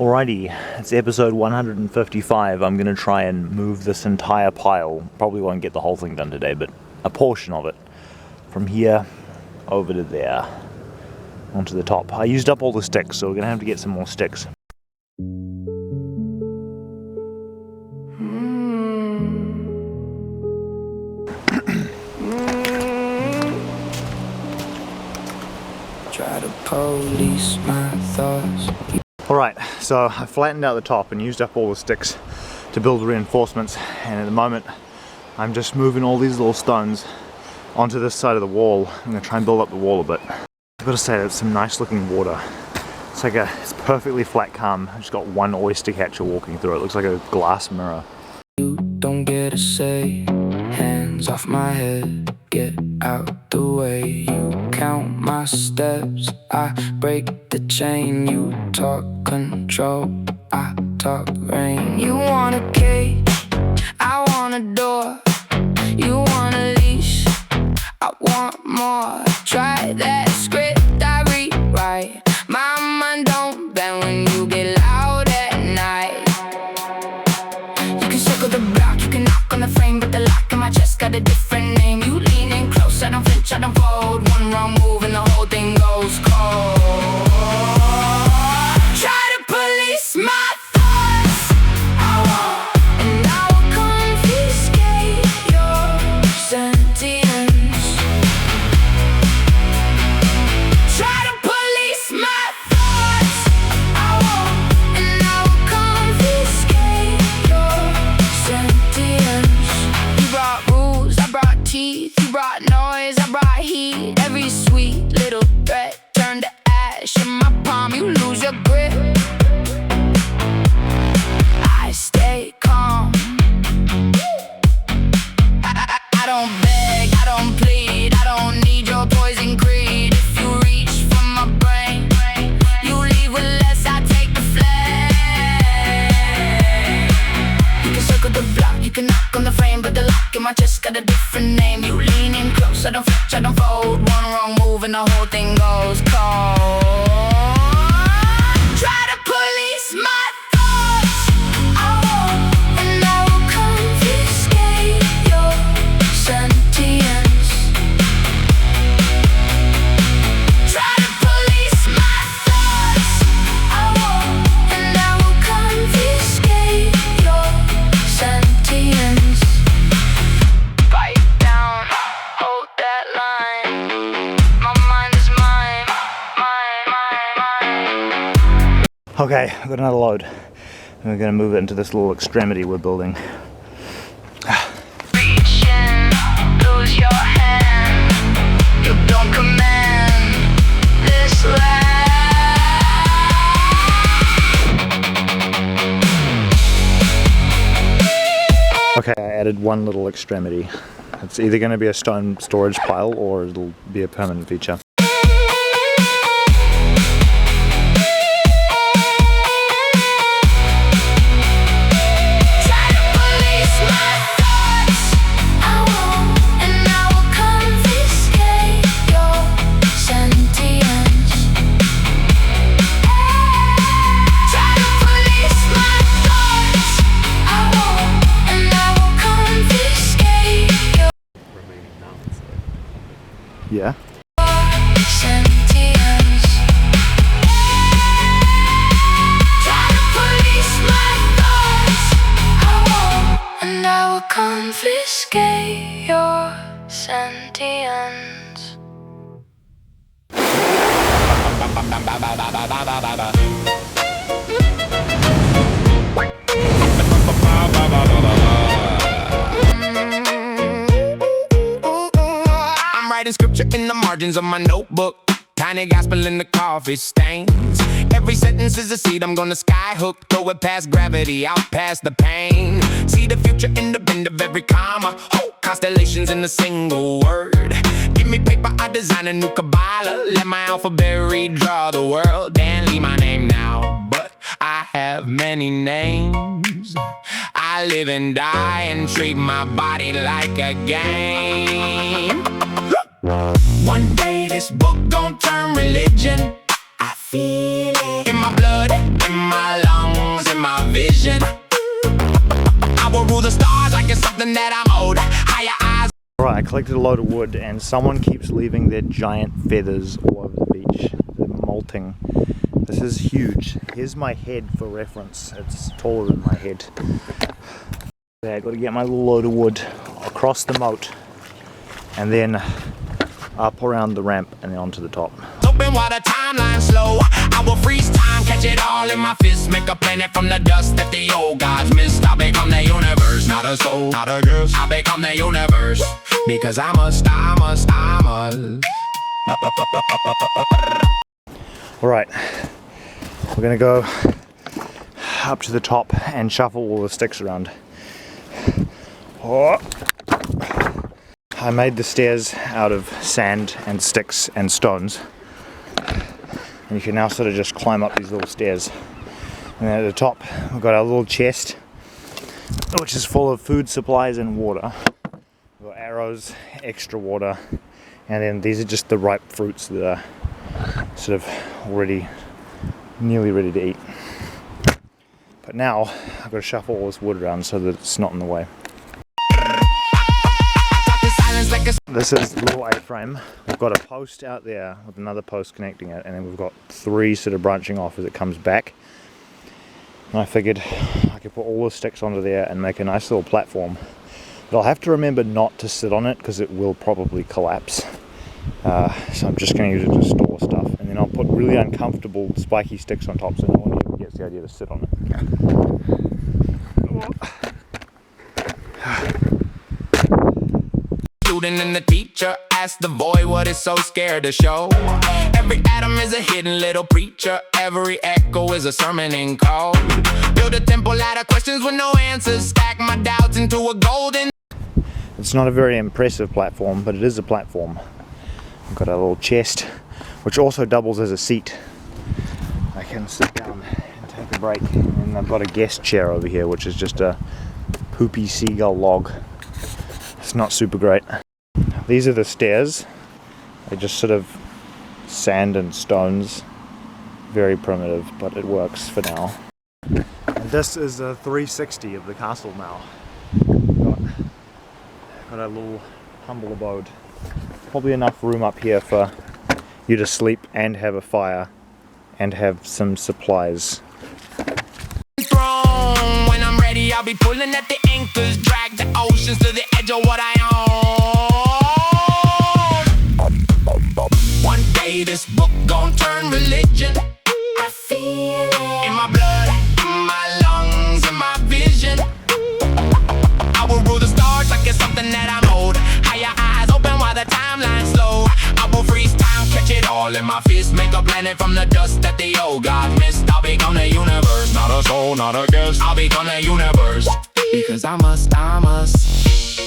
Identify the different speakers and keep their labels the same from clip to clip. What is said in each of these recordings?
Speaker 1: Alrighty, it's episode 155. I'm going to try and move this entire pile. Probably won't get the whole thing done today, but a portion of it. From here over to there. Onto the top. I used up all the sticks, so we're going to have to get some more sticks.
Speaker 2: Try to police my thoughts.
Speaker 1: Alright, so I flattened out the top and used up all the sticks to build reinforcements, and at the moment I'm just moving all these little stones onto this side of the wall. I'm going to try and build up the wall a bit. I've got to say, that's some nice looking water. It's perfectly flat calm. I've just got one oyster catcher walking through it. It looks like a glass mirror.
Speaker 2: You don't get to say, hands off my head, get out the way. You count my steps, I break the chain. You talk control, I talk rain. You want a cage, I want a door. You want a leash, I want more. Try that script I rewrite. My mind don't bend when you get loud at night. You can circle the block, you can knock on the frame, but the lock in my chest got a different name. You lean in close, I don't flinch, I don't fold. One wrong move and the whole thing goes cold. Try to police my thoughts, I won't, and I will confiscate your sentience. Try to police my thoughts, I won't, and I will confiscate your sentience. You brought rules, I brought teeth. You brought noise, I brought heat. Every sweet little threat turned to ash in my palm. You lose your grip, I stay calm. I don't beg, I don't plead, I don't need your poison creed. If you reach for my brain, you leave with less, I take the flame. You can circle the block, you can knock on the frame, but the lock in my chest got a different name. You lean in close, I don't flinch, I don't fold. One wrong move and the whole thing goes cold. Try to police my thoughts, I won't, and I will confiscate your sentience. Try to police my thoughts, I won't, and I will confiscate your sentience. Bite down, hold that line. My mind is mine, mine.
Speaker 1: Okay, I've got another load. And we're going to move it into this little extremity we're building.
Speaker 2: Reach in, lose your hand. You don't command this land.
Speaker 1: Okay, I added one little extremity. It's either going to be a stone storage pile or it'll be a permanent feature.
Speaker 2: Try to police my thoughts, I won't, and I will confiscate your sentience. Try to police my thoughts, I won't, and I will confiscate your
Speaker 1: Yeah?
Speaker 2: sentience. Try to police my thoughts, I won't, and I will confiscate your sentience.
Speaker 3: I'm writing scripture in the margins of my notebook. Tiny gospel in the coffee stains. Every sentence is a seed I'm gonna skyhook. Throw it past gravity, out past the pain. See the future in the bend of every comma. Whole constellations in a single word. Give me paper, I design a new Kabbalah. Let my alphabet redraw the world. Dan Lee my name now, but I have many names. I live and die and treat my body like a game. One day this book gon' turn religion. I feel it in my blood, in my lungs. something that I'm owed. Higher eyes.
Speaker 1: Alright, I collected a load of wood and someone keeps leaving their giant feathers all over the beach. They're molting. This is huge. Here's my head for reference. It's taller than my head. Okay, I've got to get my little load of wood across the moat and then up around the ramp and then onto the top.
Speaker 3: Open while the timeline slow. I will freeze time, catch it all in my fist. Make a planet from the dust that the old gods missed. I become the universe, not a soul, not a guess. I become the universe because I must.
Speaker 1: Alright, we're gonna go up to the top and shuffle all the sticks around. Oh. I made the stairs out of sand and sticks and stones, and you can now sort of just climb up these little stairs. And then at the top we've got our little chest which is full of food supplies and water. We've got arrows, extra water, and then these are just the ripe fruits that are sort of already nearly ready to eat. But now I've got to shuffle all this wood around so that it's not in the way. This is the little A-frame. We've got a post out there with another post connecting it, and then we've got three sort of branching off as it comes back. And I figured I could put all the sticks onto there and make a nice little platform. But I'll have to remember not to sit on it because it will probably collapse. So I'm just going to use it to store stuff, and then I'll put really uncomfortable spiky sticks on top so no one ever gets the idea to sit on it.
Speaker 3: And the teacher asked the boy what is so scared to show. Every atom is a hidden little preacher. Every echo is a sermon in code. Build a temple out of questions with no answers. Stack my doubts into a golden.
Speaker 1: It's not a very impressive platform, but it is a platform. I've got a little chest which also doubles as a seat. I can sit down and take a break. And I've got a guest chair over here which is just a poopy seagull log. It's not super great. These are the stairs. They're just sort of sand and stones. Very primitive, but it works for now. And this is a 360 of the castle now. Got a little humble abode. Probably enough room up here for you to sleep and have a fire and have some supplies.
Speaker 3: When I'm ready, I'll be pulling at the anchors, drag the oceans to the edge of what I own. One day this book gon' turn religion. I feel it in my blood, in my lungs, in my vision. I will rule the stars like it's something that I'm owed. Higher eyes open while the timeline's slow. I will freeze time, catch it all in my fist. Make a planet from the dust that the old gods missed. I'll become the universe, not a soul, not a guess. I'll become the universe because I must.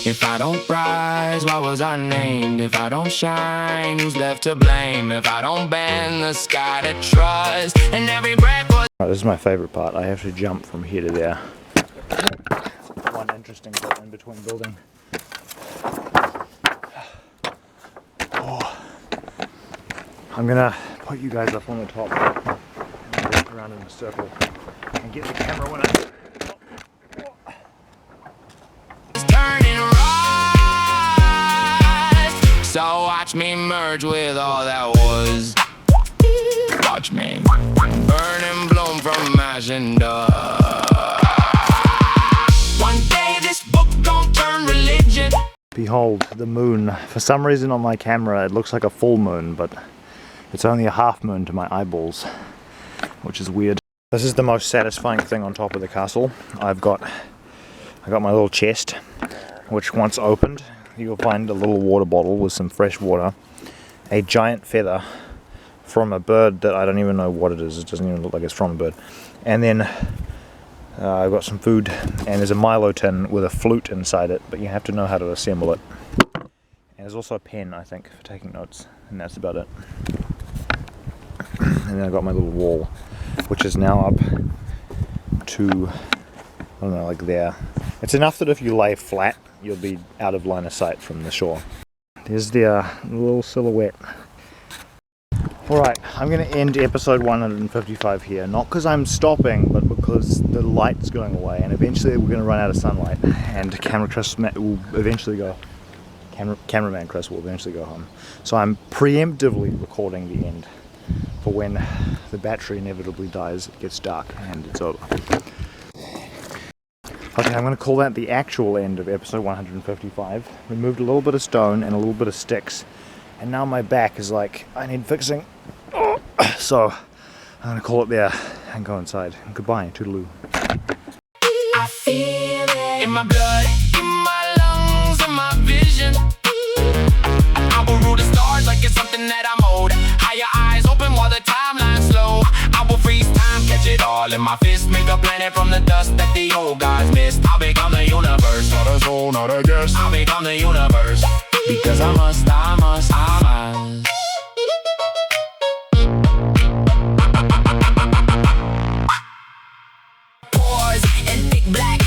Speaker 3: If I don't rise, why was I named? If I don't shine, who's left to blame? If I don't bend the sky to trust, and every breath was.
Speaker 1: This is my favorite part. I have to jump from here to there. One interesting bit in between building. Oh. I'm gonna put you guys up on the top and walk around in a circle and get the camera when I.
Speaker 3: Turning right, so watch me merge with all that was. Watch me burn and bloom from ash and dust. One day this book gon' turn religion.
Speaker 1: Behold the moon. For some reason on my camera it looks like a full moon, but it's only a half moon to my eyeballs, which is weird. This is the most satisfying thing on top of the castle. I got my little chest, which once opened, you'll find a little water bottle with some fresh water, a giant feather from a bird that I don't even know what it is. It doesn't even look like it's from a bird. And then I've got some food, and there's a Milo tin with a flute inside it, but you have to know how to assemble it. And there's also a pen, I think, for taking notes, and that's about it. And then I've got my little wall, which is now up to, I don't know, like there. It's enough that if you lay flat, you'll be out of line of sight from the shore. There's the little silhouette. Alright, I'm going to end episode 155 here, not because I'm stopping, but because the light's going away, and eventually we're going to run out of sunlight, and cameraman Chris will eventually go home. So I'm preemptively recording the end for when the battery inevitably dies, it gets dark, and it's over. Okay, I'm going to call that the actual end of episode 155. We moved a little bit of stone and a little bit of sticks, and now my back is like, I need fixing. So I'm going to call it there and go inside. Goodbye, toodaloo.
Speaker 3: I feel it in my blood, in my lungs, in my vision. I will rule the stars like it's something that I'm owed. Higher eyes open while the timeline's slow. I will freeze time, catch it all in my fist. Make a planet from the dust that the old gods missed. I'll become the universe, not a soul, not a guess. I'll become the universe, because I must. Pores and thick black